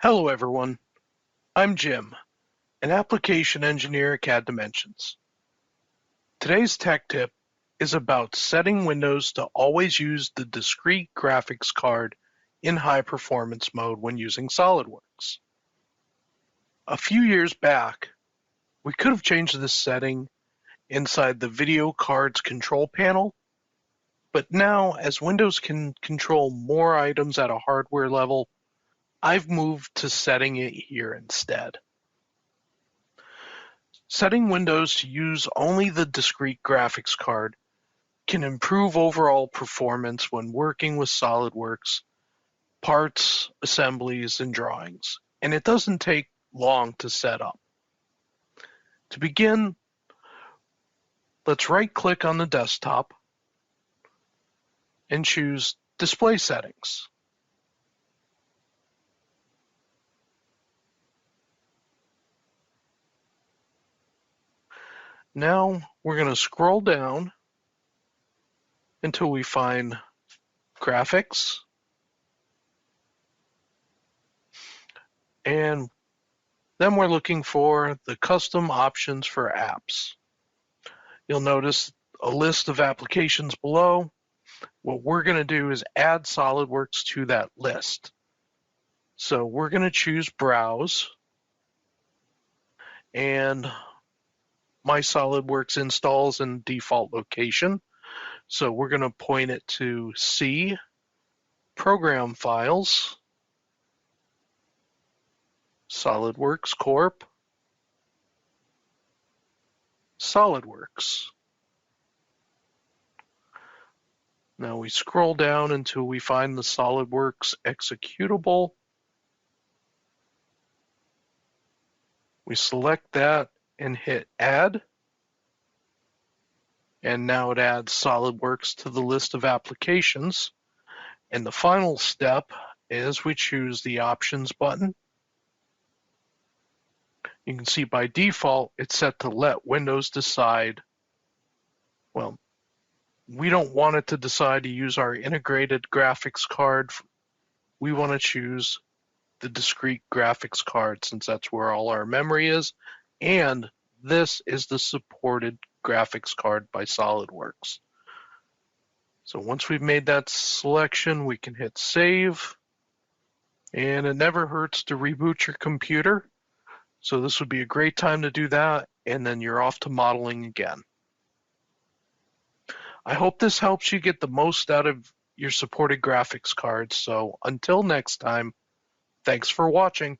Hello everyone, I'm Jim, an application engineer at CAD Dimensions. Today's tech tip is about setting Windows to always use the discrete graphics card in high performance mode when using SOLIDWORKS. A few years back, we could have changed this setting inside the video card's control panel, but now as Windows can control more items at a hardware level, I've moved to setting it here instead. Setting Windows to use only the discrete graphics card can improve overall performance when working with SOLIDWORKS, parts, assemblies, and drawings, and it doesn't take long to set up. To begin, let's right-click on the desktop and choose Display Settings. Now we're going to scroll down until we find Graphics, and then we're looking for the custom options for apps. You'll notice a list of applications below. What we're going to do is add SOLIDWORKS to that list. So we're going to choose Browse, and my SOLIDWORKS installs in default location. So we're going to point it to C, Program Files, SOLIDWORKS Corp, SOLIDWORKS. Now we scroll down until we find the SOLIDWORKS executable. We select that and hit Add. And now it adds SOLIDWORKS to the list of applications. And the final step is we choose the Options button. You can see by default, it's set to let Windows decide. Well, we don't want it to decide to use our integrated graphics card. We want to choose the discrete graphics card since that's where all our memory is. And this is the supported graphics card by SOLIDWORKS. So once we've made that selection, we can hit Save. And it never hurts to reboot your computer. So this would be a great time to do that, and then you're off to modeling again. I hope this helps you get the most out of your supported graphics cards. So until next time, thanks for watching.